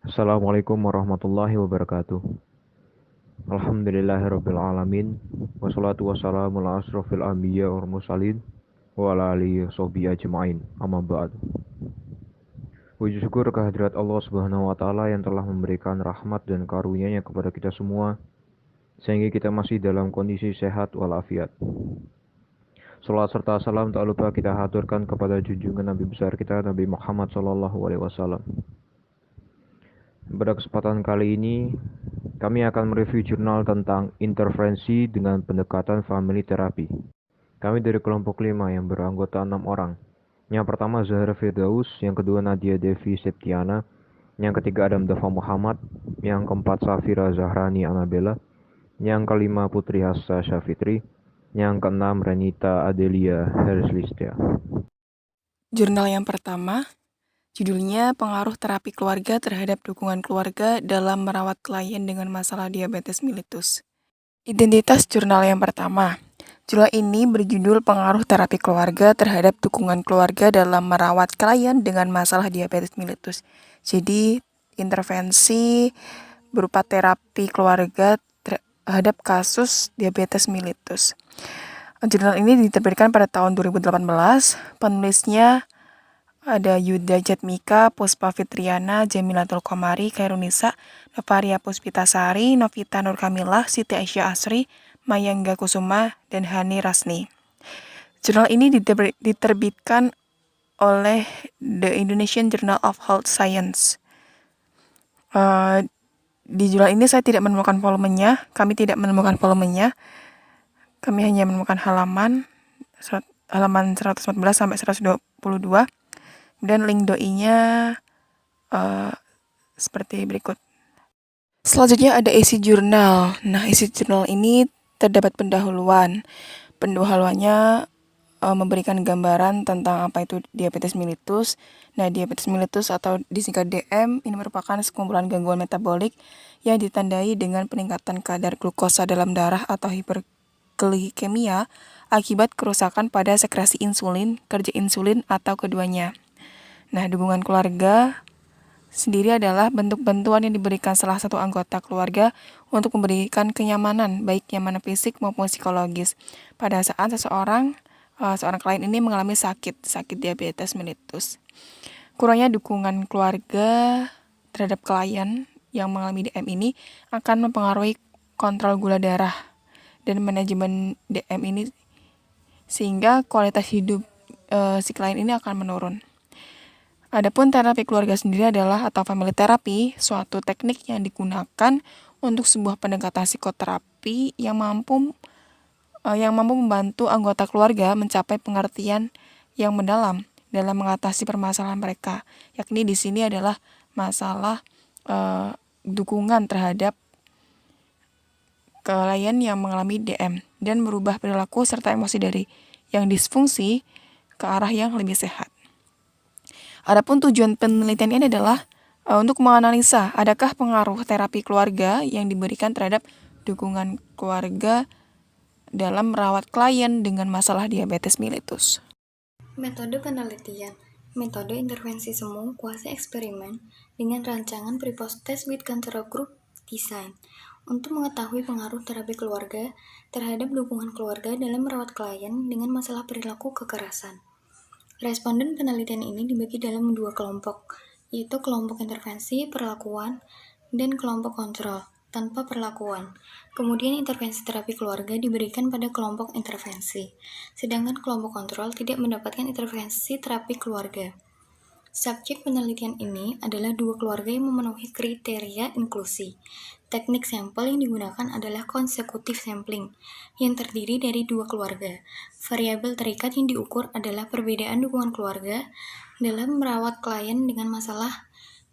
Assalamualaikum warahmatullahi wabarakatuh. Alhamdulillahirabbil alamin. Wassalatu wassalamu ala asrofil anbiya wal mursalin wa ala alihi washabihi ajmain. Amma ba'd. Puji syukur kehadirat Allah Subhanahu wa taala yang telah memberikan rahmat dan karunia-Nya kepada kita semua sehingga kita masih dalam kondisi sehat walafiat. Salat serta salam tak lupa kita haturkan kepada junjungan Nabi besar kita Nabi Muhammad sallallahu alaihi wasallam. Pada kesempatan kali ini, kami akan mereview jurnal tentang intervensi dengan pendekatan family therapy. Kami dari kelompok 5 yang beranggota 6 orang. Yang pertama Zahra Firdaus, yang kedua Nadia Devi Septiana, yang ketiga Adam Dava Muhammad, yang keempat Safira Zahrani Anabella, yang kelima Putri Hassa Syafitri, yang keenam Renita Adelia Herslistia. Jurnal yang pertama, judulnya Pengaruh Terapi Keluarga Terhadap Dukungan Keluarga dalam Merawat Klien dengan Masalah Diabetes Mellitus. Identitas jurnal yang pertama. Jurnal ini berjudul Pengaruh Terapi Keluarga Terhadap Dukungan Keluarga dalam Merawat Klien dengan Masalah Diabetes Mellitus. Jadi, intervensi berupa terapi keluarga terhadap kasus diabetes mellitus. Jurnal ini diterbitkan pada tahun 2018. Penulisnya ada Yuda Jatmika, Puspa Fitriana, Jamilatul Komari, Kairunisa, Novaria Puspitasari, Novita Nurkamilah, Siti Aisyah Asri, Mayangga Kusuma, dan Hani Rasni. Jurnal ini diterbitkan oleh The Indonesian Journal of Health Science. Di jurnal ini saya tidak menemukan volumenya, kami hanya menemukan halaman 114 sampai 122, dan link doi-nya seperti berikut. Selanjutnya ada isi jurnal. Nah, isi jurnal ini terdapat pendahuluan. Pendahuluannya memberikan gambaran tentang apa itu diabetes mellitus. Nah, diabetes mellitus atau disingkat DM ini merupakan sekumpulan gangguan metabolik yang ditandai dengan peningkatan kadar glukosa dalam darah atau hiperglikemia akibat kerusakan pada sekresi insulin, kerja insulin, atau keduanya. Nah, dukungan keluarga sendiri adalah bentuk bantuan yang diberikan salah satu anggota keluarga untuk memberikan kenyamanan, baik nyamanan fisik maupun psikologis, pada saat seorang klien ini mengalami sakit diabetes mellitus. Kurangnya dukungan keluarga terhadap klien yang mengalami DM ini akan mempengaruhi kontrol gula darah dan manajemen DM ini, sehingga kualitas hidup si klien ini akan menurun. Adapun terapi keluarga sendiri adalah atau family therapy, suatu teknik yang digunakan untuk sebuah pendekatan psikoterapi yang mampu membantu anggota keluarga mencapai pengertian yang mendalam dalam mengatasi permasalahan mereka, yakni di sini adalah masalah dukungan terhadap klien yang mengalami DM dan merubah perilaku serta emosi dari yang disfungsi ke arah yang lebih sehat. Adapun tujuan penelitian ini adalah untuk menganalisa adakah pengaruh terapi keluarga yang diberikan terhadap dukungan keluarga dalam merawat klien dengan masalah diabetes mellitus. Metode penelitian. Metode intervensi semu kuasi eksperimen dengan rancangan pre-post test with control group design untuk mengetahui pengaruh terapi keluarga terhadap dukungan keluarga dalam merawat klien dengan masalah perilaku kekerasan. Responden penelitian ini dibagi dalam dua kelompok, yaitu kelompok intervensi perlakuan dan kelompok kontrol tanpa perlakuan. Kemudian intervensi terapi keluarga diberikan pada kelompok intervensi, sedangkan kelompok kontrol tidak mendapatkan intervensi terapi keluarga. Subjek penelitian ini adalah dua keluarga yang memenuhi kriteria inklusi. Teknik sampel yang digunakan adalah konsekutif sampling, yang terdiri dari dua keluarga. Variabel terikat yang diukur adalah perbedaan dukungan keluarga dalam merawat klien dengan masalah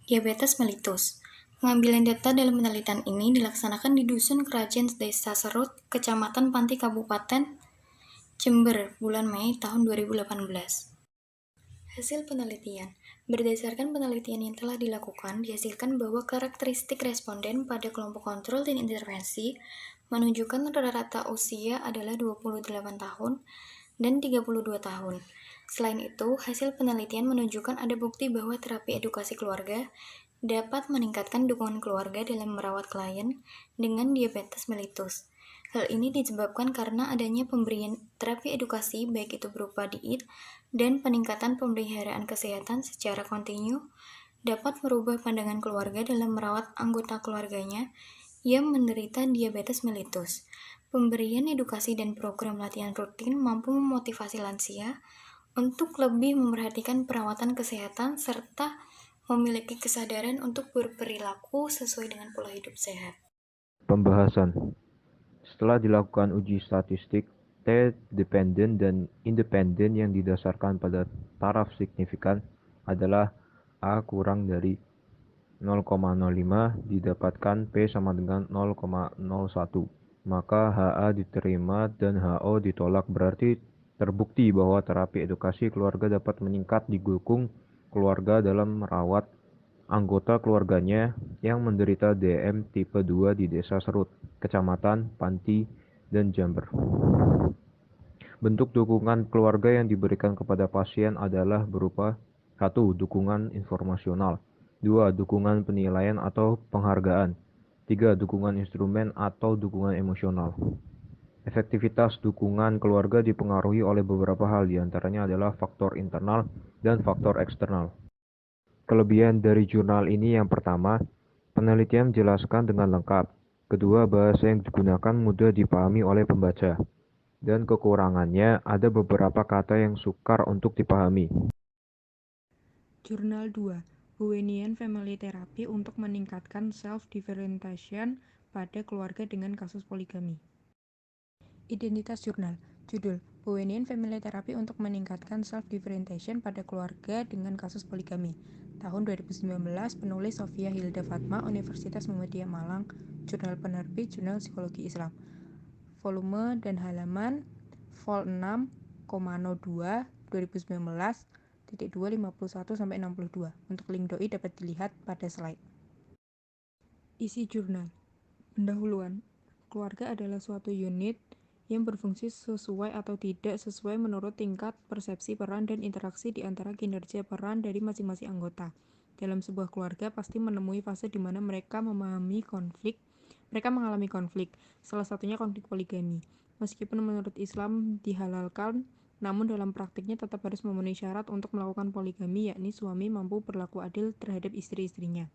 diabetes mellitus. Pengambilan data dalam penelitian ini dilaksanakan di Dusun Kerajaan Desa Serut, Kecamatan Panti, Kabupaten Jember, bulan Mei tahun 2018. Hasil penelitian. Berdasarkan penelitian yang telah dilakukan, dihasilkan bahwa karakteristik responden pada kelompok kontrol dan intervensi menunjukkan rata-rata usia adalah 28 tahun dan 32 tahun. Selain itu, hasil penelitian menunjukkan ada bukti bahwa terapi edukasi keluarga dapat meningkatkan dukungan keluarga dalam merawat klien dengan diabetes mellitus. Hal ini disebabkan karena adanya pemberian terapi edukasi, baik itu berupa diet dan peningkatan pemeliharaan kesehatan secara kontinu, dapat merubah pandangan keluarga dalam merawat anggota keluarganya yang menderita diabetes mellitus. Pemberian edukasi dan program latihan rutin mampu memotivasi lansia untuk lebih memperhatikan perawatan kesehatan serta memiliki kesadaran untuk berperilaku sesuai dengan pola hidup sehat. Pembahasan. Setelah dilakukan uji statistik T-dependent dan independen yang didasarkan pada taraf signifikan adalah A kurang dari 0,05 didapatkan P sama dengan 0,01. Maka HA diterima dan HO ditolak, berarti terbukti bahwa terapi edukasi keluarga dapat meningkat didukung keluarga dalam merawat anggota keluarganya yang menderita DM tipe 2 di Desa Serut, Kecamatan Panti, dan Jember. Bentuk dukungan keluarga yang diberikan kepada pasien adalah berupa 1. Dukungan informasional, 2. Dukungan penilaian atau penghargaan, 3. Dukungan instrumen atau dukungan emosional. Efektivitas dukungan keluarga dipengaruhi oleh beberapa hal, diantaranya adalah faktor internal dan faktor eksternal. Kelebihan dari jurnal ini yang pertama, penelitian menjelaskan dengan lengkap. Kedua, bahasa yang digunakan mudah dipahami oleh pembaca. Dan kekurangannya, ada beberapa kata yang sukar untuk dipahami. Jurnal 2, Bowenian Family Therapy untuk meningkatkan self-differentiation pada keluarga dengan kasus poligami. Identitas jurnal. Judul, Bowenian Family Therapy untuk meningkatkan self-differentiation pada keluarga dengan kasus poligami. Tahun 2019, penulis Sofia Hilda Fatma, Universitas Muhammadiyah Malang, Jurnal Penerbit Jurnal Psikologi Islam. Volume dan halaman Vol 6,02 2019 251-62. Untuk link doi dapat dilihat pada slide. Isi jurnal. Pendahuluan. Keluarga adalah suatu unit yang berfungsi sesuai atau tidak sesuai menurut tingkat persepsi peran dan interaksi di antara kinerja peran dari masing-masing anggota. Dalam sebuah keluarga pasti menemui fase di mana mereka mengalami konflik, salah satunya konflik poligami. Meskipun menurut Islam dihalalkan, namun dalam praktiknya tetap harus memenuhi syarat untuk melakukan poligami, yakni suami mampu berlaku adil terhadap istri-istrinya.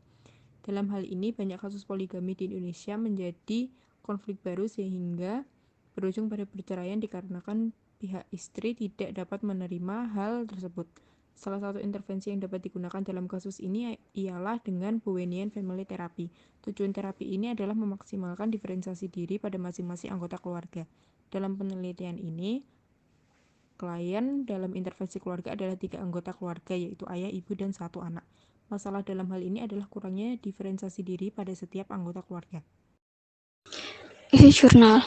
Dalam hal ini, banyak kasus poligami di Indonesia menjadi konflik baru sehingga berujung pada perceraian dikarenakan pihak istri tidak dapat menerima hal tersebut. Salah satu intervensi yang dapat digunakan dalam kasus ini ialah dengan Bowenian Family Therapy. Tujuan terapi ini adalah memaksimalkan diferensiasi diri pada masing-masing anggota keluarga. Dalam penelitian ini, klien dalam intervensi keluarga adalah 3 anggota keluarga, yaitu ayah, ibu, dan 1 anak. Masalah dalam hal ini adalah kurangnya diferensiasi diri pada setiap anggota keluarga. Isi jurnal.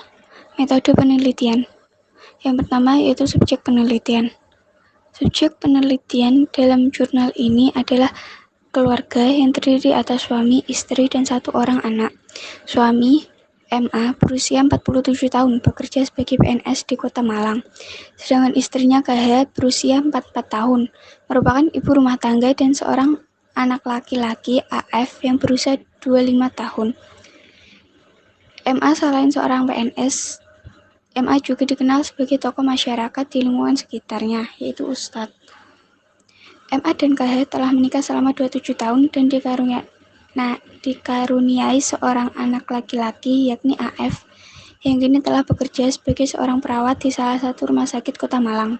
Metode penelitian. Yang pertama yaitu subjek penelitian. Subjek penelitian dalam jurnal ini adalah keluarga yang terdiri atas suami, istri, dan 1 orang anak. Suami, MA, berusia 47 tahun, bekerja sebagai PNS di Kota Malang. Sedangkan istrinya KH, berusia 44 tahun, merupakan ibu rumah tangga dan seorang anak laki-laki AF yang berusia 25 tahun. MA selain seorang PNS, MA juga dikenal sebagai tokoh masyarakat di lingkungan sekitarnya, yaitu Ustadz. MA dan KH telah menikah selama 27 tahun dan dikaruniai seorang anak laki-laki, yakni AF, yang kini telah bekerja sebagai seorang perawat di salah satu rumah sakit Kota Malang.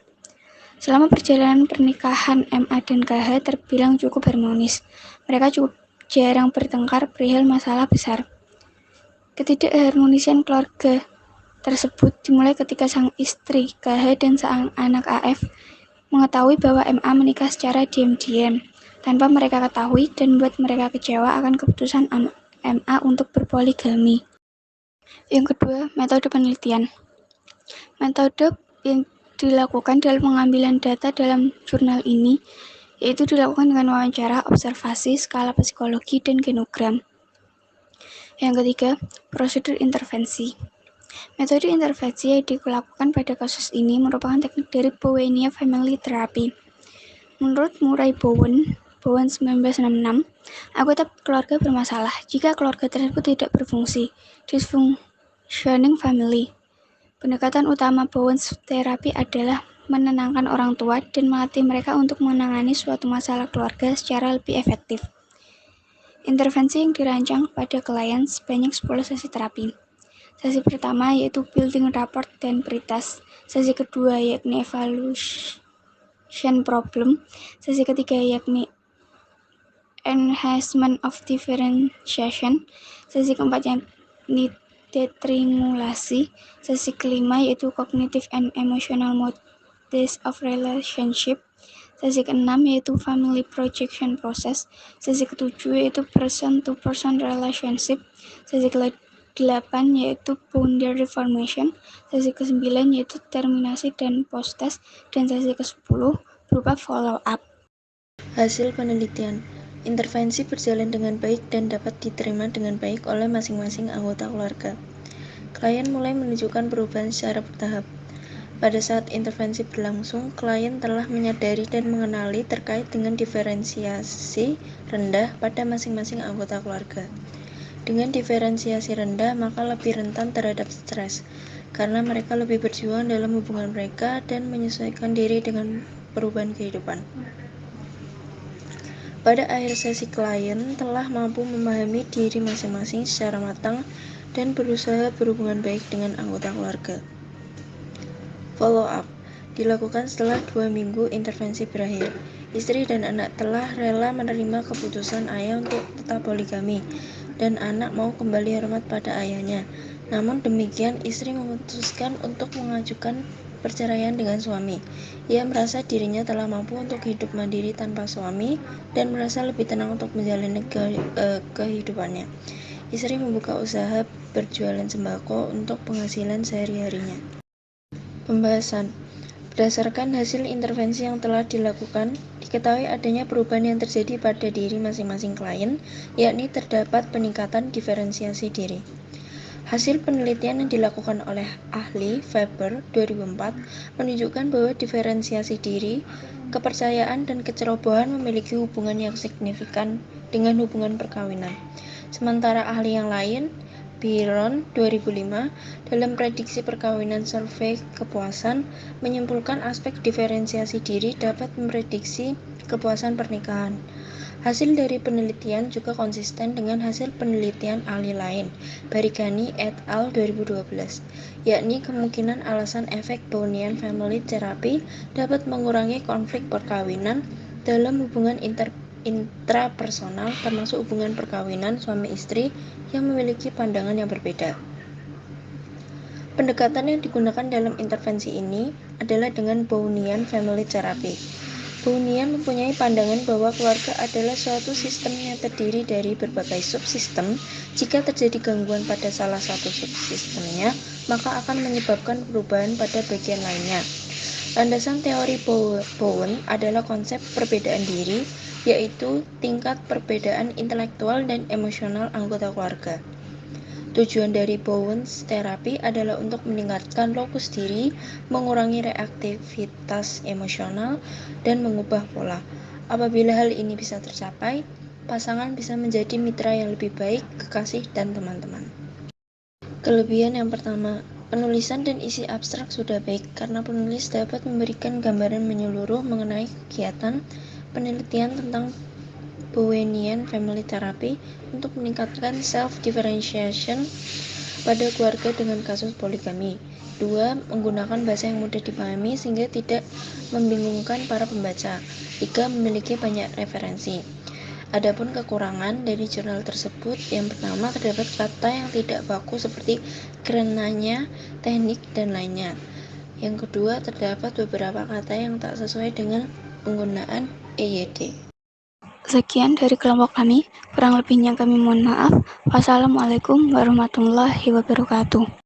Selama perjalanan pernikahan MA dan KH terbilang cukup harmonis. Mereka cukup jarang bertengkar perihal masalah besar. Ketidakharmonisan keluarga tersebut dimulai ketika sang istri KH dan sang anak AF mengetahui bahwa MA menikah secara diam-diam tanpa mereka ketahui dan membuat mereka kecewa akan keputusan MA untuk berpoligami. Yang kedua, metode penelitian. Metode yang dilakukan dalam pengambilan data dalam jurnal ini yaitu dilakukan dengan wawancara, observasi, skala psikologi, dan genogram. Yang ketiga, prosedur intervensi. Metode intervensi yang dilakukan pada kasus ini merupakan teknik dari Bowenian Family Therapy. Menurut Murray Bowen, Bowen 1966, anggota keluarga bermasalah jika keluarga tersebut tidak berfungsi, dysfunctioning family. Pendekatan utama Bowen's terapi adalah menenangkan orang tua dan melatih mereka untuk menangani suatu masalah keluarga secara lebih efektif. Intervensi yang dirancang pada klien sebanyak 10 sesi terapi. Sesi pertama yaitu building rapport dan pre-test. Sesi kedua yakni evaluation problem. Sesi ketiga yakni enhancement of differentiation. Sesi keempat yakni detrimulasi. Sesi kelima yaitu cognitive and emotional models of relationship. Sesi keenam yaitu family projection process. Sesi ketujuh yaitu person to person relationship. Sesi ke-8 yaitu boundary formation. Sesi ke-9 yaitu terminasi dan post test, dan sesi ke-10 berupa follow up. Hasil penelitian. Intervensi berjalan dengan baik dan dapat diterima dengan baik oleh masing-masing anggota keluarga. Klien mulai menunjukkan perubahan secara bertahap. Pada saat intervensi berlangsung, klien telah menyadari dan mengenali terkait dengan diferensiasi rendah pada masing-masing anggota keluarga. Dengan diferensiasi rendah, maka lebih rentan terhadap stres, karena mereka lebih berjuang dalam hubungan mereka dan menyesuaikan diri dengan perubahan kehidupan. Pada akhir sesi, klien telah mampu memahami diri masing-masing secara matang dan berusaha berhubungan baik dengan anggota keluarga. Follow up dilakukan setelah 2 minggu intervensi berakhir. Istri dan anak telah rela menerima keputusan ayah untuk tetap poligami, dan anak mau kembali hormat pada ayahnya. Namun demikian, istri memutuskan untuk mengajukan perceraian dengan suami. Ia merasa dirinya telah mampu untuk hidup mandiri tanpa suami dan merasa lebih tenang untuk menjalani kehidupannya. Istri membuka usaha berjualan sembako untuk penghasilan sehari-harinya. Pembahasan. Berdasarkan hasil intervensi yang telah dilakukan, diketahui adanya perubahan yang terjadi pada diri masing-masing klien, yakni terdapat peningkatan diferensiasi diri. Hasil penelitian yang dilakukan oleh ahli Faber 2004 menunjukkan bahwa diferensiasi diri, kepercayaan, dan kecerobohan memiliki hubungan yang signifikan dengan hubungan perkawinan. Sementara ahli yang lain, Byron 2005, dalam prediksi perkawinan survei kepuasan, menyimpulkan aspek diferensiasi diri dapat memprediksi kepuasan pernikahan. Hasil dari penelitian juga konsisten dengan hasil penelitian ahli lain, Barigani et al. 2012, yakni kemungkinan alasan efek Bowenian family therapy dapat mengurangi konflik perkawinan dalam hubungan intrapersonal, termasuk hubungan perkawinan suami istri yang memiliki pandangan yang berbeda. Pendekatan yang digunakan dalam intervensi ini adalah dengan Bowenian family therapy. Bowenian mempunyai pandangan bahwa keluarga adalah suatu sistem yang terdiri dari berbagai subsistem. Jika terjadi gangguan pada salah satu subsistemnya, maka akan menyebabkan perubahan pada bagian lainnya. Landasan teori Bowen adalah konsep perbedaan diri, yaitu tingkat perbedaan intelektual dan emosional anggota keluarga. Tujuan dari Bowen's terapi adalah untuk meningkatkan lokus diri, mengurangi reaktivitas emosional, dan mengubah pola. Apabila hal ini bisa tercapai, pasangan bisa menjadi mitra yang lebih baik, kekasih, dan teman-teman. Kelebihan yang pertama, penulisan dan isi abstrak sudah baik karena penulis dapat memberikan gambaran menyeluruh mengenai kegiatan penelitian tentang Bowenian family therapy untuk meningkatkan self-differentiation pada keluarga dengan kasus poligami. 2. Menggunakan bahasa yang mudah dipahami sehingga tidak membingungkan para pembaca. 3. Memiliki banyak referensi. Adapun kekurangan dari jurnal tersebut, yang pertama terdapat kata yang tidak baku seperti kerenanya, teknik, dan lainnya. Yang kedua, terdapat beberapa kata yang tak sesuai dengan penggunaan EYD. Sekian dari kelompok kami, kurang lebihnya kami mohon maaf. Wassalamualaikum warahmatullahi wabarakatuh.